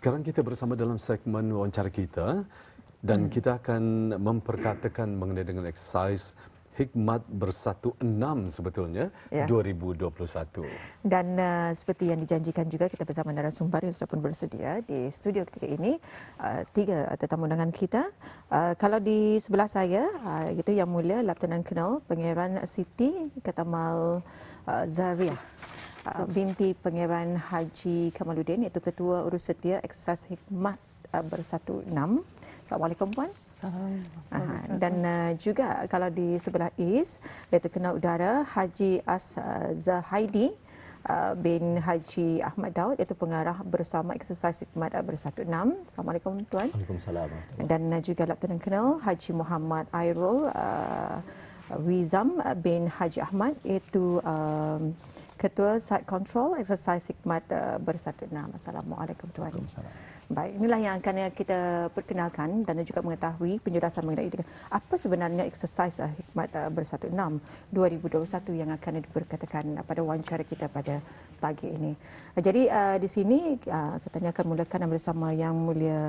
Sekarang kita bersama dalam segmen wawancara kita dan kita akan memperkatakan mengenai dengan exercise Hikmat Bersatu 6 sebetulnya 2021. Dan seperti yang dijanjikan juga kita bersama narasumber yang sudah pun bersedia di studio ketika ini, tiga tetamu undangan kita. Kalau di sebelah saya itu Yang Mulia Lieutenant Colonel Pangeran Siti Katamal Zariah, binti Pangeran Haji Kamaluddin, iaitu Ketua Urus Setia Exercise Hikmat Bersatu 6. Assalamualaikum Puan. Dan juga kalau di sebelah East, iaitu Colonel Udara Haji Az-Zahaidi bin Haji Ahmad Daud, iaitu pengarah bersama Exercise Hikmat Bersatu 6. Assalamualaikum Tuan. Waalaikumsalam. Dan juga Lieutenant Colonel Haji Muhammad Airul Wizam bin Haji Ahmad, iaitu Ketua Site Control Exercise Hikmat Bersatu 6. Assalamualaikum Tuan. Baik, inilah yang akan kita perkenalkan dan juga mengetahui penjelasan mengenai apa sebenarnya exercise Hikmat Bersatu 6 2021 yang akan diperkatakan pada wawancara kita pada pagi ini. Jadi di sini katanya akan mulakan bersama Yang Mulia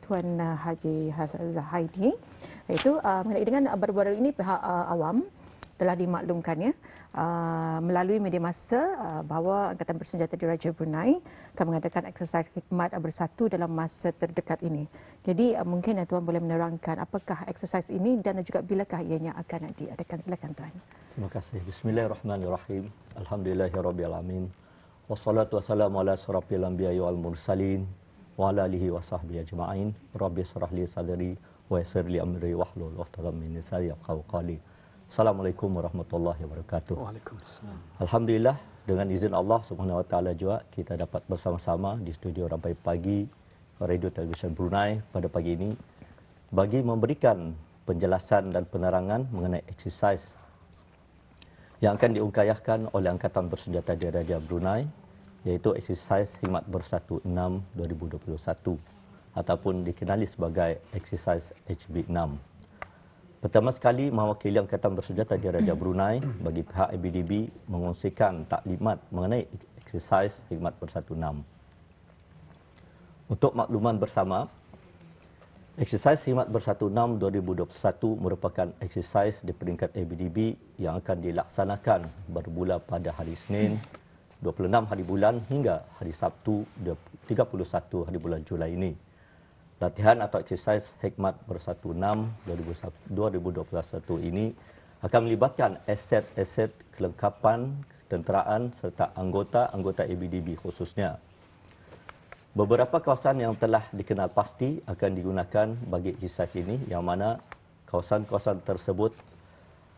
Tuan Haji Zahaidi, iaitu mengenai dengan baru-baru ini pihak awam telah dimaklumkannya melalui media masa bahawa Angkatan Bersenjata Diraja Brunei akan mengadakan eksersis Hikmat Bersatu dalam masa terdekat ini. Jadi mungkin Tuan boleh menerangkan apakah eksersis ini dan juga bilakah ianya akan diadakan. Silakan Tuan. Terima kasih. Bismillahirrahmanirrahim. Alhamdulillahirabbil wassalatu wassalamu ala asyrafil anbiya'i wal mursalin wa ala alihi wa sahbihi ajma'in. Rabbi shrah li sadri wa yassir li amri wahlul 'uqdatam min lisani yafqahu qawli. Assalamualaikum warahmatullahi wabarakatuh. Waalaikumsalam. Alhamdulillah, dengan izin Allah Subhanahu Wa Taala juga kita dapat bersama-sama di studio Rampai Pagi Radio Television Brunei pada pagi ini bagi memberikan penjelasan dan penerangan mengenai eksersis yang akan diungkayahkan oleh Angkatan Bersenjata Diraja Brunei, iaitu eksersis Hikmat Bersatu 6 2021 ataupun dikenali sebagai eksersis HB6. Pertama sekali, mewakili Angkatan Bersenjata Diraja Brunei bagi pihak ABDB mengongsikan taklimat mengenai eksersis Hikmat Bersatu 6. Untuk makluman bersama, eksersis Hikmat Bersatu 6 2021 merupakan eksersis di peringkat ABDB yang akan dilaksanakan bermula pada hari Isnin 26 hari bulan hingga hari Sabtu 31 hari bulan Julai ini. Latihan atau eksersis Hikmat Bersatu 6 2021 ini akan melibatkan aset-aset kelengkapan ketenteraan serta anggota-anggota ABDB khususnya. Beberapa kawasan yang telah dikenal pasti akan digunakan bagi eksersis ini, yang mana kawasan-kawasan tersebut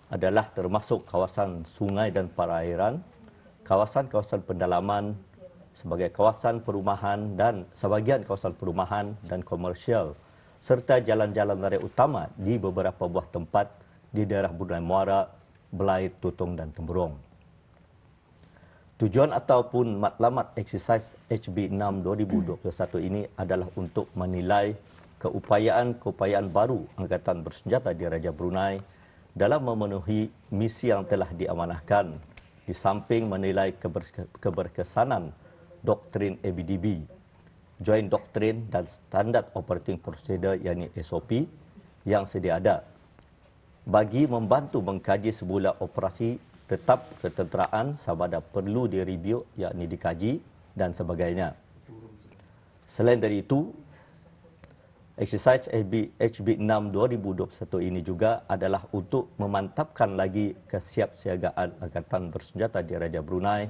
adalah termasuk kawasan sungai dan perairan, kawasan-kawasan pendalaman, sebagai kawasan perumahan dan sebahagian kawasan perumahan dan komersial serta jalan-jalan raya utama di beberapa buah tempat di daerah Brunei Muara, Belait, Tutong dan Temburong. Tujuan ataupun matlamat eksersis HB6 2021 ini adalah untuk menilai keupayaan-keupayaan baru Angkatan Bersenjata Diraja Brunei dalam memenuhi misi yang telah diamanahkan, di samping menilai keberkesanan doktrin ABDB, Joint Doctrine dan Standard Operating Procedure yakni SOP yang sedia ada bagi membantu mengkaji sebuah operasi tetap ketenteraan sama ada perlu direview yakni dikaji dan sebagainya. Selain dari itu, eksersis HB6 2021 ini juga adalah untuk memantapkan lagi kesiapsiagaan Angkatan Bersenjata Diraja Brunei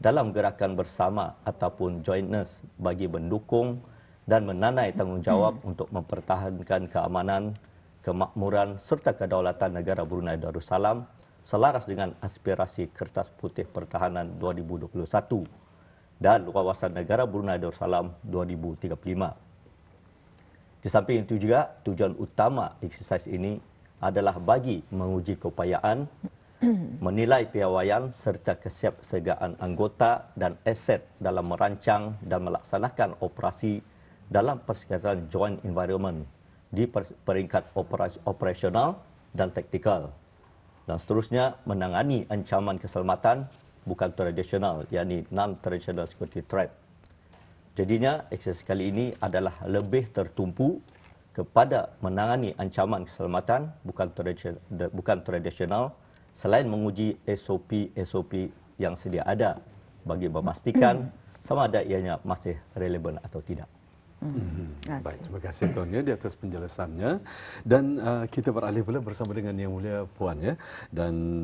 dalam gerakan bersama ataupun jointness bagi mendukung dan menanai tanggungjawab untuk mempertahankan keamanan, kemakmuran serta kedaulatan negara Brunei Darussalam selaras dengan aspirasi Kertas Putih Pertahanan 2021 dan Wawasan Negara Brunei Darussalam 2035. Di samping itu juga, tujuan utama eksersis ini adalah bagi menguji keupayaan, menilai piawaian serta kesiapsiagaan anggota dan aset dalam merancang dan melaksanakan operasi dalam persekitaran joint environment di peringkat operasional dan taktikal. Dan seterusnya menangani ancaman keselamatan bukan tradisional, yakni non-traditional security threat. Jadinya eksersis kali ini adalah lebih tertumpu kepada menangani ancaman keselamatan bukan tradisional selain menguji SOP yang sedia ada bagi memastikan sama ada ianya masih relevan atau tidak. Baik, terima kasih Tuan ya di atas penjelasannya, dan kita beralih pula bersama dengan Yang Mulia Puan ya, dan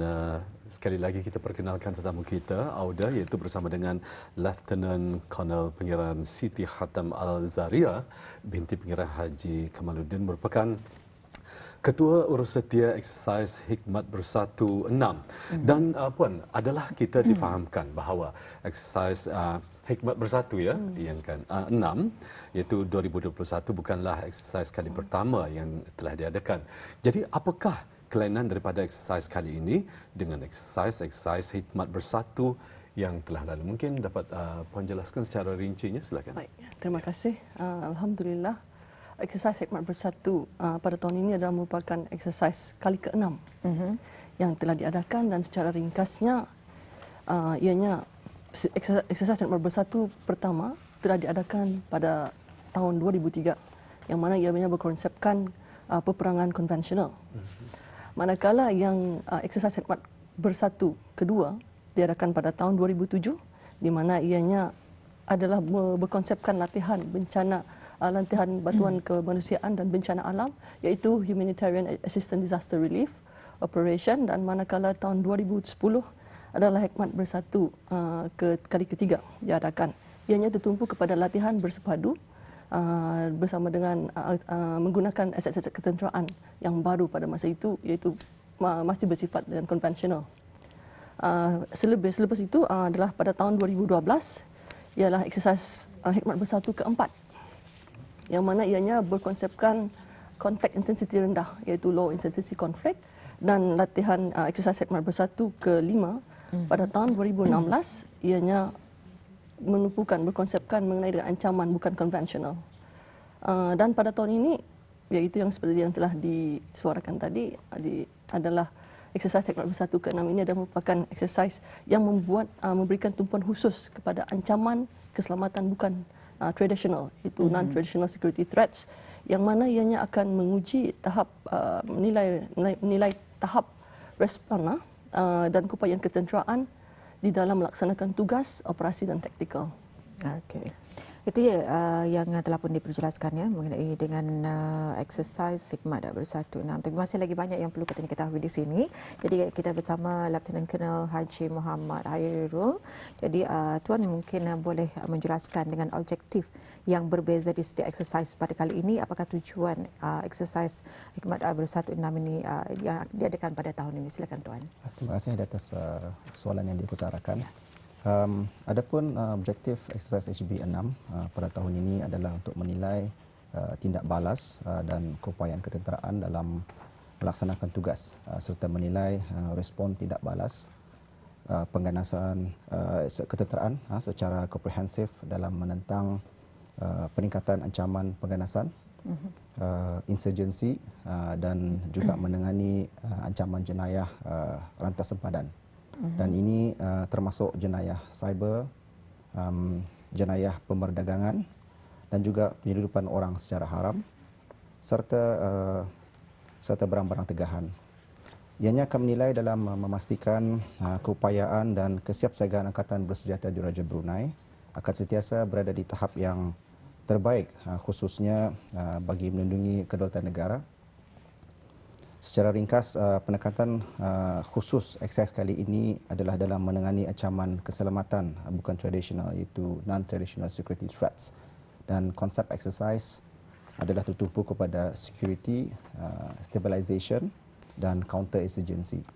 sekali lagi kita perkenalkan tetamu kita Auda, iaitu bersama dengan Lieutenant Colonel Pengiran Siti Khatam Al-Zaria binti Pengiran Haji Kamaluddin, merupakan Ketua Urus Setia Eksersis Hikmat Bersatu 6. Dan Puan, adalah kita difahamkan bahawa eksersis Hikmat Bersatu ya, yang kan 6 iaitu 2021 bukanlah eksersis kali pertama yang telah diadakan. Jadi apakah kelainan daripada eksersis kali ini dengan eksersis Hikmat Bersatu yang telah lalu? Mungkin dapat Puan jelaskan secara rincinya, silakan. Baik, terima kasih. Alhamdulillah, eksersis Hikmat Bersatu pada tahun ini adalah merupakan eksersis kali ke-6 yang telah diadakan, dan secara ringkasnya ianya eksersis Hikmat Bersatu pertama telah diadakan pada tahun 2003, yang mana ianya berkonsepkan peperangan konvensional. Manakala yang eksersis Hikmat Bersatu kedua diadakan pada tahun 2007, di mana ianya adalah berkonsepkan latihan bencana, latihan bantuan kemanusiaan dan bencana alam, iaitu Humanitarian Assistance Disaster Relief Operation. Dan manakala tahun 2010 adalah Hikmat Bersatu kali ketiga diadakan. Ianya tertumpu kepada latihan bersepadu bersama dengan menggunakan aset-aset ketenteraan yang baru pada masa itu, iaitu masih bersifat dengan konvensional. Selepas itu adalah pada tahun 2012 ialah eksersis Hikmat Bersatu keempat, yang mana ianya berkonsepkan konflik intensiti rendah, iaitu low intensity conflict, dan latihan eksersis Hikmat Bersatu kelima pada tahun 2016 ianya berkonsepkan mengenai dengan ancaman bukan konvensional. Dan pada tahun ini, iaitu yang seperti yang telah disuarakan tadi, adalah eksersis Hikmat Bersatu ke-6 ini adalah merupakan eksersis yang memberikan tumpuan khusus kepada ancaman keselamatan bukan tradisional, itu non-traditional security threats, yang mana ianya akan menguji tahap menilai tahap respon dan keupayaan ketenteraan di dalam melaksanakan tugas, operasi dan taktikal. Okey. Itu ya yang telah pun diperjelaskan ya mengenai dengan eksersis Hikmat Bersatu 6. Tapi masih lagi banyak yang perlu kita ketahui di sini. Jadi kita bersama Lieutenant Colonel Haji Muhammad Airul. Jadi Tuan mungkin boleh menjelaskan dengan objektif yang berbeza di setiap eksersis pada kali ini. Apakah tujuan eksersis Hikmat Bersatu 6 ini yang diadakan pada tahun ini? Silakan Tuan. Terima kasih atas soalan yang diutarakan. Adapun objektif eksersis HB 6 pada tahun ini adalah untuk menilai tindak balas dan keupayaan ketenteraan dalam melaksanakan tugas, serta menilai respon tindak balas pengganasan ketenteraan secara komprehensif dalam menentang peningkatan ancaman pengganasan, insurgensi, dan juga menangani ancaman jenayah rantas sempadan. Dan ini termasuk jenayah cyber, jenayah pemerdagangan dan juga penyeludupan orang secara haram, serta barang-barang tegahan. Ianya akan menilai dalam memastikan keupayaan dan kesiapsiagaan Angkatan Bersenjata Diraja Brunei akan sentiasa berada di tahap yang terbaik, khususnya bagi melindungi kedaulatan negara. Secara ringkas, pendekatan khusus eksersis kali ini adalah dalam menangani ancaman keselamatan bukan tradisional, iaitu non-traditional security threats. Dan konsep eksersis adalah tertumpu kepada security, stabilization dan counter insurgency.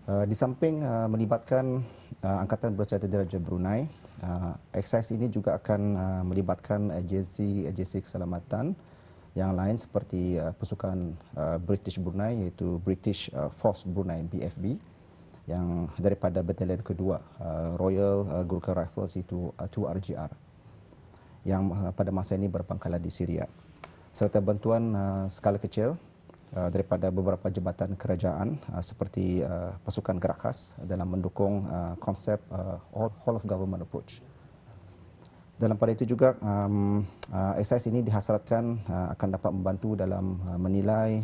Di samping melibatkan Angkatan Bersenjata Diraja Brunei, eksersis ini juga akan melibatkan agensi keselamatan yang lain seperti pasukan British Brunei, iaitu British Force Brunei BFB, yang daripada batalion kedua Royal Gurkha Rifles, itu 2RGR, yang pada masa ini berpangkalan di Syria, serta bantuan skala kecil daripada beberapa jabatan kerajaan seperti pasukan gerak khas dalam mendukung konsep whole of government approach. Dalam pada itu juga exercise ini dihasratkan akan dapat membantu dalam menilai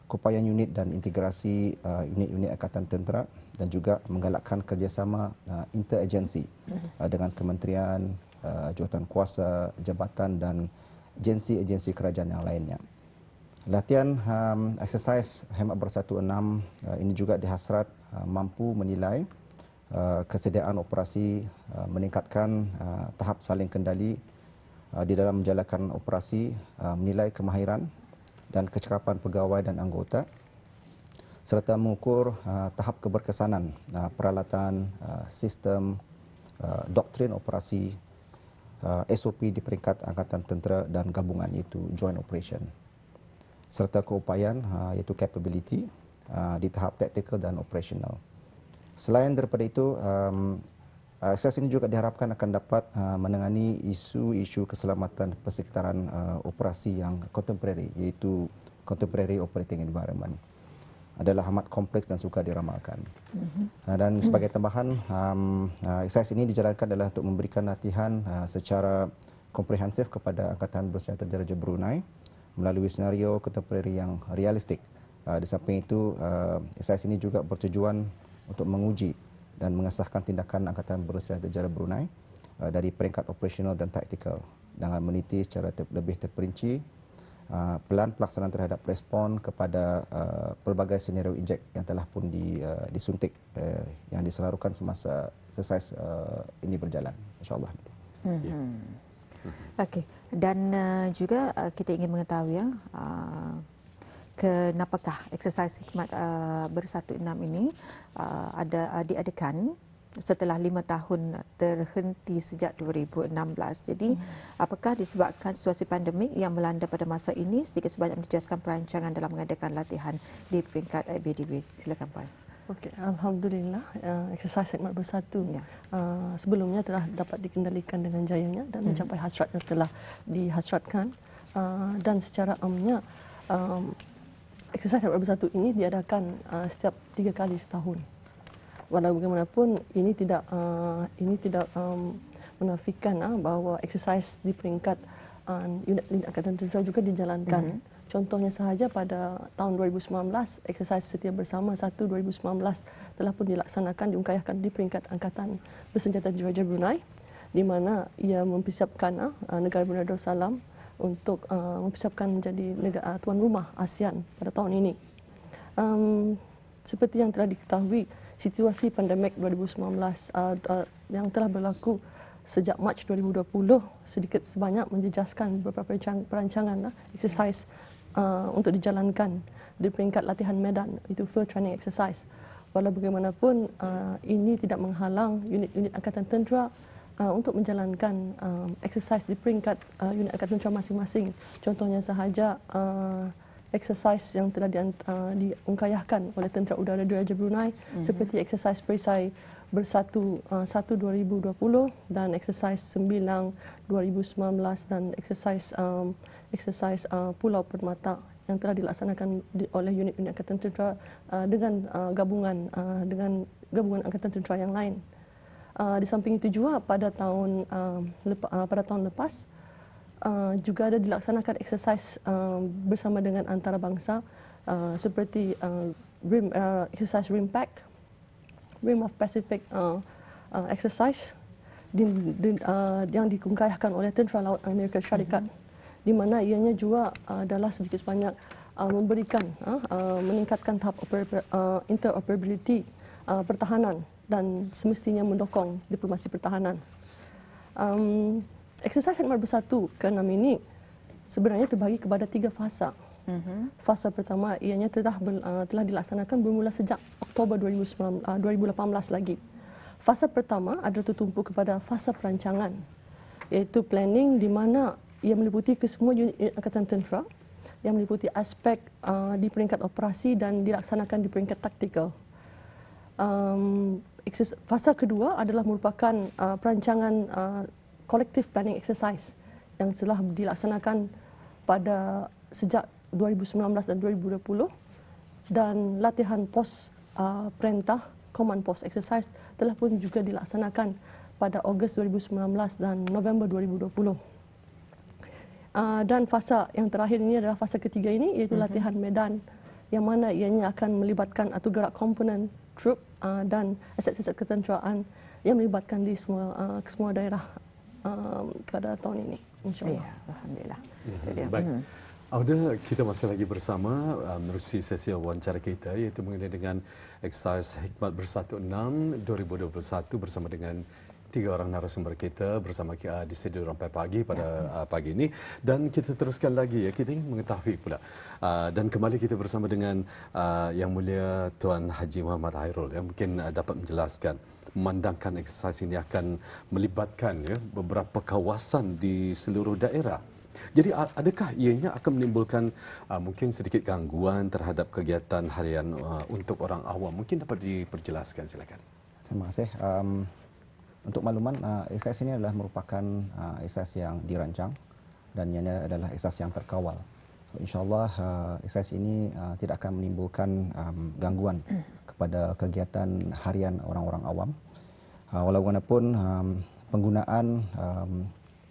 keupayaan unit dan integrasi unit-unit Angkatan Tentera dan juga menggalakkan kerjasama interagensi dengan kementerian, jawatan kuasa, jabatan dan agensi-agensi kerajaan yang lainnya. Latihan exercise Hemat Bersatu 6 ini juga dihasrat mampu menilai kesediaan operasi, meningkatkan tahap saling kendali di dalam menjalankan operasi, menilai kemahiran dan kecekapan pegawai dan anggota, serta mengukur tahap keberkesanan peralatan, sistem, doktrin operasi, SOP di peringkat Angkatan Tentera dan gabungan iaitu Joint Operation, serta keupayaan iaitu capability di tahap taktikal dan operasional. Selain daripada itu, akses ini juga diharapkan akan dapat menangani isu-isu keselamatan persekitaran operasi yang contemporary, iaitu contemporary operating environment. Adalah amat kompleks dan sukar diramalkan. Dan sebagai tambahan, akses ini dijalankan adalah untuk memberikan latihan secara komprehensif kepada Angkatan Bersenjata Diraja Brunei melalui senario contemporary yang realistik. Di samping itu, akses ini juga bertujuan untuk menguji dan mengesahkan tindakan Angkatan Bersenjata Diraja Brunei dari peringkat operasional dan taktikal dengan meneliti secara lebih terperinci pelan pelaksanaan terhadap respon kepada pelbagai senario injek yang telah pun disuntik yang diselarukan semasa exercise ini berjalan, insyaAllah. Okey, dan juga kita ingin mengetahui kenapakah exercise Hikmat Bersatu 6 ini diadakan setelah 5 tahun terhenti sejak 2016. Jadi, apakah disebabkan situasi pandemik yang melanda pada masa ini sedikit sebanyak menjejaskan perancangan dalam mengadakan latihan di peringkat BDB? Silakan Puan. Okey, alhamdulillah exercise Hikmat Bersatu sebelumnya telah dapat dikendalikan dengan jayanya dan mencapai hasrat yang telah dihasratkan, dan secara amnya exercise Hikmat Bersatu ini diadakan setiap 3 kali setahun. Walau bagaimanapun ini tidak menafikan bahawa exercise di peringkat unit Angkatan Tentera juga dijalankan. Contohnya sahaja pada tahun 2019, exercise Setia Bersama 1 2019 telah pun dilaksanakan, diungkayahkan di peringkat Angkatan Bersenjata Diraja Brunei, di mana ia mempersiapkan negara Brunei Darussalam untuk mempersiapkan menjadi negara tuan rumah ASEAN pada tahun ini. Seperti yang telah diketahui, situasi pandemik 2019 yang telah berlaku sejak Mac 2020 sedikit sebanyak menjejaskan beberapa perancangan exercise untuk dijalankan di peringkat latihan medan, itu field training exercise. Walau bagaimanapun ini tidak menghalang unit-unit Angkatan Tentera untuk menjalankan exercise di peringkat unit Angkatan Tentera masing-masing. Contohnya sahaja exercise yang telah diungkayahkan oleh Tentera Udara Diraja Brunei seperti exercise Perisai Bersatu 1 2020 dan exercise 9 2019 dan exercise Pulau Permata yang telah dilaksanakan oleh unit-unit Angkatan Tentera dengan gabungan Angkatan Tentera yang lain. Di samping itu juga pada tahun lepas juga ada dilaksanakan exercise bersama dengan antarabangsa seperti exercise RIMPAC, Rim of Pacific exercise yang dikungkayahkan oleh Tentera Laut Amerika Syarikat, di mana ianya juga adalah sedikit sebanyak memberikan meningkatkan tahap interoperability pertahanan dan semestinya mendukung diplomasi pertahanan. Exercise Hikmat Bersatu ke-6 ini sebenarnya terbagi kepada 3 fasa. Fasa pertama ianya telah dilaksanakan bermula sejak Oktober 2018 lagi. Fasa pertama adalah tertumpu kepada fasa perancangan, iaitu planning, di mana ia meliputi kesemua unit Angkatan Tentera yang meliputi aspek di peringkat operasi dan dilaksanakan di peringkat taktikal. Fasa kedua adalah merupakan perancangan collective planning exercise yang telah dilaksanakan pada sejak 2019 dan 2020, dan latihan pos perintah command post exercise telah pun juga dilaksanakan pada Ogos 2019 dan November 2020. Dan fasa yang terakhir ini adalah fasa ketiga ini, iaitu latihan medan, yang mana ianya akan melibatkan atau gerak komponen troop dan aset-aset ketenteraan yang melibatkan di semua daerah pada tahun ini, insyaAllah. Ya, Alhamdulillah. Baik. Auda, kita masih lagi bersama menerusi sesi wawancara kita, iaitu mengenai dengan Exercise Hikmat Bersatu 6 2021 bersama dengan 3 orang narasumber kita bersama di studio Rampai Pagi pada pagi ini. Dan kita teruskan lagi, ya, kita ingin mengetahui pula. Dan kembali kita bersama dengan Yang Mulia Tuan Haji Muhammad Hairul, yang mungkin dapat menjelaskan, memandangkan eksersis ini akan melibatkan, ya, beberapa kawasan di seluruh daerah. Jadi adakah ianya akan menimbulkan mungkin sedikit gangguan terhadap kegiatan harian untuk orang awam? Mungkin dapat diperjelaskan, silakan. Terima kasih. Untuk makluman, eksersis ini adalah merupakan eksersis yang dirancang dan ini adalah eksersis yang terkawal. So, InsyaAllah eksersis ini tidak akan menimbulkan gangguan kepada kegiatan harian orang-orang awam. Walaupun penggunaan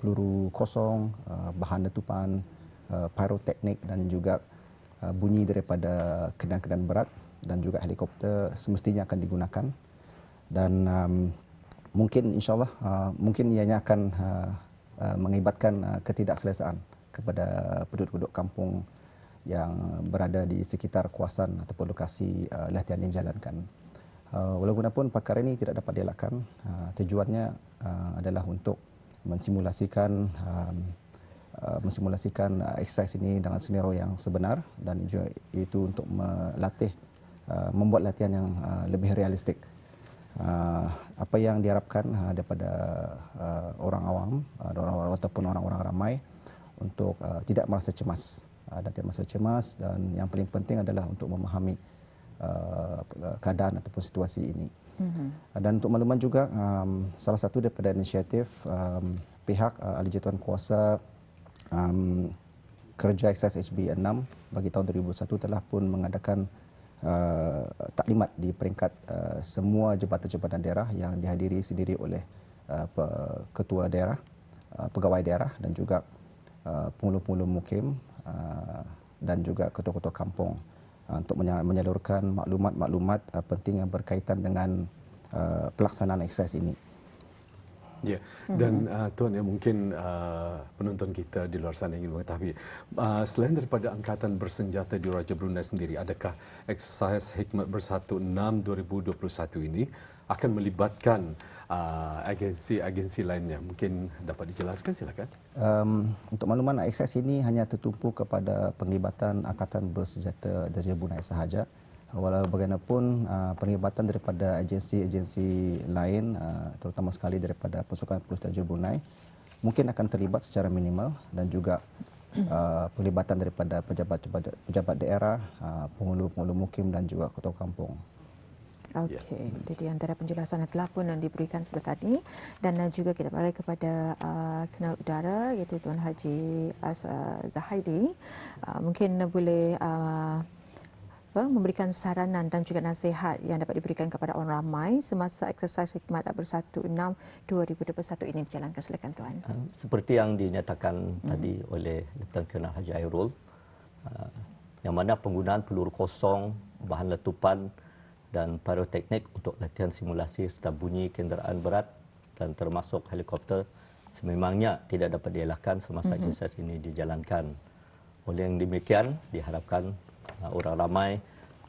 peluru kosong, bahan letupan, pyroteknik dan juga bunyi daripada kenderaan-kenderaan berat dan juga helikopter semestinya akan digunakan. Dan mungkin insyaAllah mungkin ianya akan mengakibatkan ketidakselesaan kepada penduduk-penduduk kampung yang berada di sekitar kawasan ataupun lokasi latihan yang dijalankan. Walaupun perkara ini tidak dapat dielakkan, tujuannya adalah untuk mensimulasikan eksersis ini dengan senario yang sebenar dan juga itu untuk membuat latihan yang lebih realistik. Apa yang diharapkan daripada orang awam ataupun orang-orang ramai untuk tidak merasa cemas dan yang paling penting adalah untuk memahami keadaan ataupun situasi ini. Dan untuk makluman juga, salah satu daripada inisiatif pihak ahli jatuhan kuasa kerja eksersis HB 6 bagi tahun 2021 telah pun mengadakan taklimat di peringkat semua jabatan-jabatan daerah yang dihadiri sendiri oleh ketua daerah, pegawai daerah dan juga penghulu-penghulu mukim dan juga ketua-ketua kampung untuk menyalurkan maklumat-maklumat penting yang berkaitan dengan pelaksanaan eksersis ini. Ya, dan Tuan, yang mungkin penonton kita di luar sana ingin mengetahui, selain daripada Angkatan Bersenjata di Raja Brunei sendiri, adakah eksersis Hikmat Bersatu 6 2021 ini akan melibatkan agensi-agensi lainnya? Mungkin dapat dijelaskan, silakan. Untuk makluman, eksersis ini hanya tertumpu kepada penglibatan Angkatan Bersenjata Raja Brunei sahaja. Walau bagaimanapun penglibatan daripada agensi-agensi lain, terutama sekali daripada pasukan Polis Raja Brunei, mungkin akan terlibat secara minimal dan juga penglibatan daripada pejabat daerah, penghulu-penghulu mukim dan juga ketua kampung. Okey, itu di antara penjelasan yang telah pun diberikan sebelah tadi. Dan juga kita balik kepada Kenal Udara, iaitu Tuan Haji Zahaidi. Mungkin boleh memberikan saranan dan juga nasihat yang dapat diberikan kepada orang ramai semasa eksersis Hikmat Bersatu 6 2021 ini dijalankan. Silakan Tuan. Seperti yang dinyatakan tadi oleh Lieutenant Colonel Haji Hairul, yang mana penggunaan peluru kosong, bahan letupan dan pyroteknik untuk latihan simulasi serta bunyi kenderaan berat dan termasuk helikopter sememangnya tidak dapat dielakkan semasa eksersis ini dijalankan. Oleh yang demikian, diharapkan orang ramai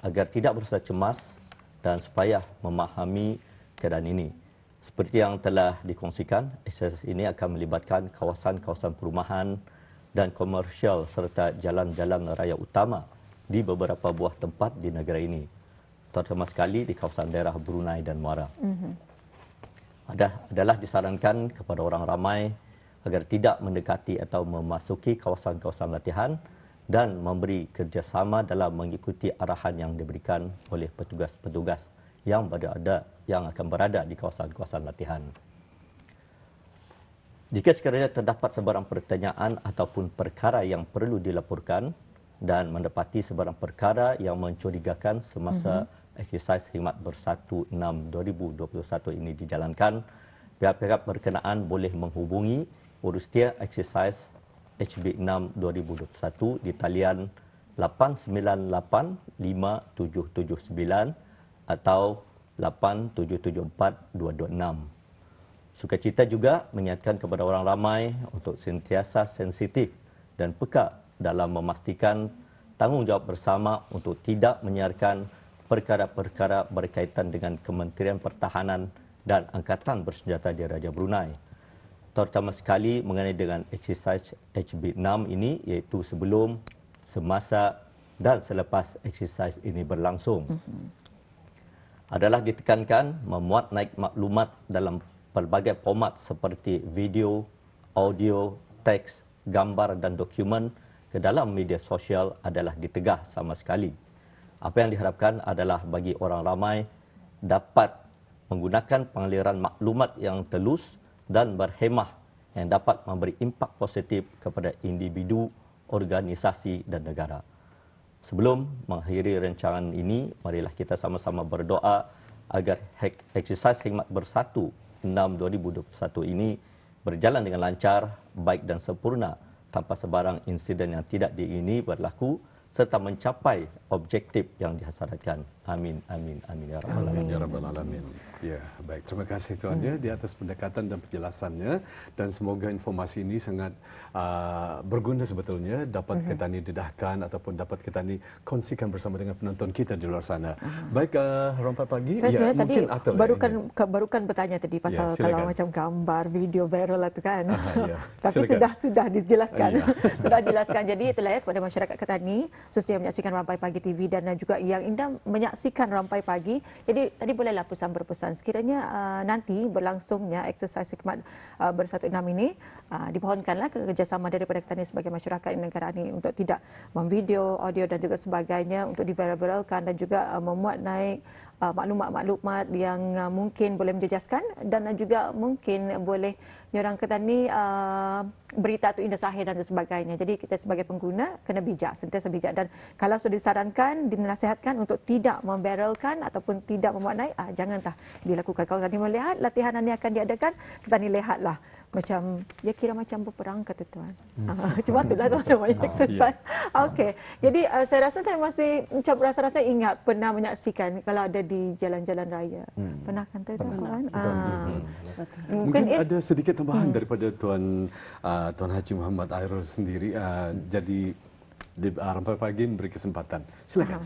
agar tidak berasa cemas dan supaya memahami keadaan ini. Seperti yang telah dikongsikan, eksersis ini akan melibatkan kawasan-kawasan perumahan dan komersial serta jalan-jalan raya utama di beberapa buah tempat di negara ini, terutama sekali di kawasan daerah Brunei dan Muara. Adalah disarankan kepada orang ramai agar tidak mendekati atau memasuki kawasan-kawasan latihan dan memberi kerjasama dalam mengikuti arahan yang diberikan oleh petugas-petugas yang akan berada di kawasan-kawasan latihan. Jika sekiranya terdapat sebarang pertanyaan ataupun perkara yang perlu dilaporkan dan mendapati sebarang perkara yang mencurigakan semasa eksersis Hikmat Bersatu 6 2021 ini dijalankan, pihak-pihak berkenaan boleh menghubungi Urustia Exercise HB6 2021 di talian 8985779 atau 87742226. Sukacita juga mengingatkan kepada orang ramai untuk sentiasa sensitif dan peka dalam memastikan tanggungjawab bersama untuk tidak menyiarkan perkara-perkara berkaitan dengan Kementerian Pertahanan dan Angkatan Bersenjata di Raja Brunei. Terutama sekali mengenai dengan exercise HB6 ini, iaitu sebelum, semasa dan selepas exercise ini berlangsung. Adalah ditekankan memuat naik maklumat dalam pelbagai format seperti video, audio, teks, gambar dan dokumen ke dalam media sosial adalah ditegah sama sekali. Apa yang diharapkan adalah bagi orang ramai dapat menggunakan pengaliran maklumat yang telus dan berhemah yang dapat memberi impak positif kepada individu, organisasi dan negara. Sebelum mengakhiri rancangan ini, marilah kita sama-sama berdoa agar exercise Hikmat Bersatu 6 2021 ini berjalan dengan lancar, baik dan sempurna tanpa sebarang insiden yang tidak diingini berlaku serta mencapai objektif yang dihasratkan. Amin, amin, amin ya rabbal alamin. Ya rabbal alamin. Ya, baik. Terima kasih Tuan ya di atas pendekatan dan penjelasannya, dan semoga informasi ini sangat berguna sebetulnya, dapat kita ni dedahkan ataupun dapat kita ni kongsikan bersama dengan penonton kita di luar sana. Baik, Rompai Pagi. Saya sebenarnya tadi barukan bertanya tadi pasal kalau macam gambar, video viral lah tu kan. Tapi sudah dijelaskan. Sudah dijelaskan. Jadi itulah ya kepada masyarakat Ketani, khususnya yang menyaksikan Rampai Pagi TV dan juga yang indah menyaksikan Rampai Pagi. Jadi tadi bolehlah berpesan sekiranya nanti berlangsungnya exercise Hikmat Bersatu 6 ini, dipohonkanlah kerjasama daripada Ketani sebagai masyarakat negara ini untuk tidak memvideo, audio dan juga sebagainya untuk diviral-viralkan dan juga memuat naik maklumat-maklumat yang mungkin boleh menjejaskan dan juga mungkin boleh orang Ketani berita itu indah sahih dan sebagainya. Jadi kita sebagai pengguna kena bijak, sentiasa bijak, dan kalau sudah disarankan, dinasihatkan untuk tidak memviralkan ataupun tidak memuat naik, janganlah dilakukan. Kalau Ketani melihat latihan ini akan diadakan, Ketani lihatlah macam ya kira macam berperang kata tuan. Cuma itulah namanya exercise. Okey. Jadi saya rasa saya masih macam rasa-rasa ingat pernah menyaksikan kalau ada di jalan-jalan raya. Pernah kan tuan? Mungkin ada sedikit tambahan daripada Tuan Haji Muhammad Airul sendiri. Jadi di Rampai Pagi memberi kesempatan. Silakan.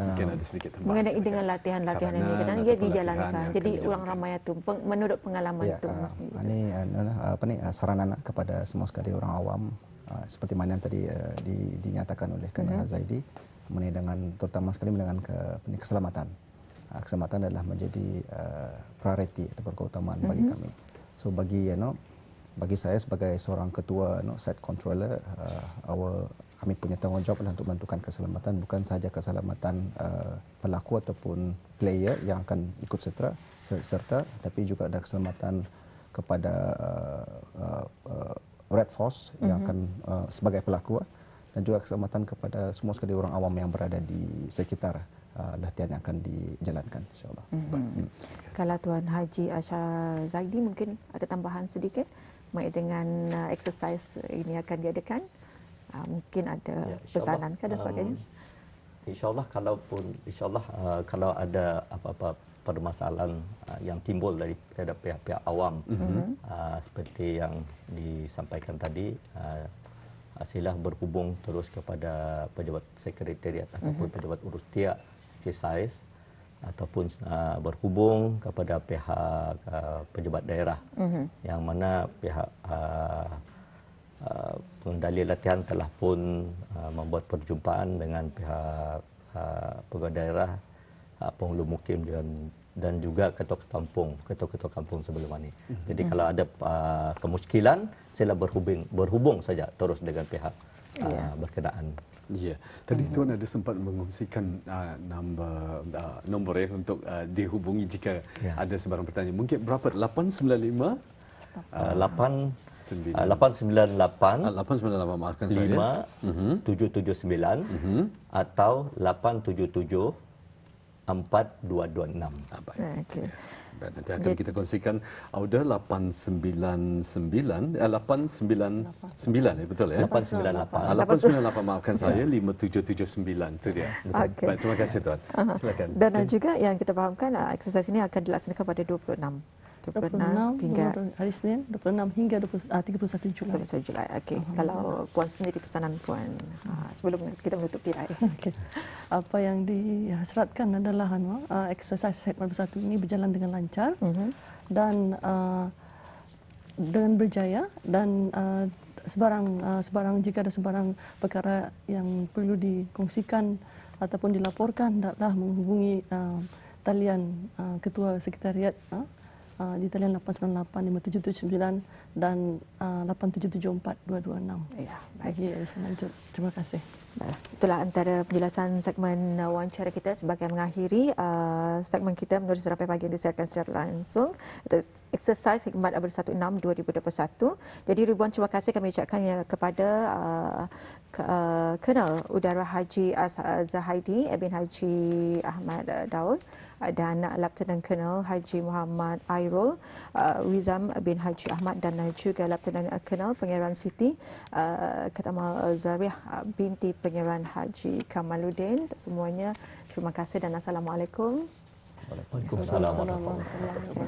Mungkin ada sedikit tambahan. Mengenai dengan latihan-latihan ini kadang dia dijalankan. Jadi orang ramai itu menurut pengalaman itu. Ini saranan kepada semua sekali orang awam, seperti mana yang tadi dinyatakan oleh Kena Zaidi, mengenai dengan terutama sekali dengan keselamatan. Keselamatan adalah menjadi prioriti ataupun keutamaan bagi kami. So bagi saya sebagai seorang ketua site controller, kami punya tanggungjawab untuk menentukan keselamatan, bukan sahaja keselamatan pelaku ataupun player yang akan ikut serta, tapi juga ada keselamatan kepada Red Force yang akan sebagai pelaku, dan juga keselamatan kepada semua sekali orang awam yang berada di sekitar latihan yang akan dijalankan, insyaAllah. Kalau Tuan Haji Ashar Zaidi mungkin ada tambahan sedikit dengan exercise ini akan diadakan. Mungkin ada pesanan ke dan sebagainya. InsyaAllah kalau ada apa-apa permasalahan yang timbul dari pihak-pihak awam seperti yang disampaikan tadi, silah berhubung terus kepada pejabat sekretariat ataupun pejabat Urustia Exercise ataupun berhubung kepada pihak pejabat daerah yang mana pihak pengendali latihan telah pun membuat perjumpaan dengan pihak pegawai daerah, penghulu mukim dan juga ketua-ketua kampung sebelum ini. Jadi kalau ada kemuskilan, sila berhubung saja terus dengan pihak berkenaan. Ya, tadi Tuan ada sempat mengungsikan nombor untuk dihubungi jika ada sebarang pertanyaan. Mungkin berapa? 895 898 maafkan saya 779 atau 877 4226. Baik. Okey. Dan nanti akan kita kongsikan Auda 899 betul ya? 898. 898, maafkan saya, 5779 itu dia. Okey. Baik, terima kasih tuan. Silakan. Dan juga yang kita fahamkan eksersis ini akan dilaksanakan pada 26 hingga hari Senin 26 hingga 31 Julai. 21 Julai. Okey. Kalau puan sendiri pesanan puan sebelum kita menutup tirai. Okay. Apa yang dihasratkan adalah exercise segmen bersatu ini berjalan dengan lancar dan dengan berjaya, dan sebarang jika ada sebarang perkara yang perlu dikongsikan ataupun dilaporkan, hendaklah menghubungi talian Ketua Sekretariat di talian 898-5779 dan 8774-226. Ya, Bagi urusan lanjut. Terima kasih. Itulah antara penjelasan segmen wawancara kita sebagai mengakhiri segmen kita menulis rampai pagi yang disiarkan secara langsung. Itu exercise Hikmat Bersatu 6 2021. Jadi ribuan terima kasih kami ucapkan kepada Colonel Udara Haji Zahaidi bin Haji Ahmad Daud dan Lieutenant Colonel Haji Muhammad Airul Wizam bin Haji Ahmad dan juga Lieutenant Colonel Pangeran Siti Katamal Zariah binti Pangeran Haji Kamaluddin. Semuanya terima kasih dan Assalamualaikum. Waalaikumsalam warahmatullahi wabarakatuh.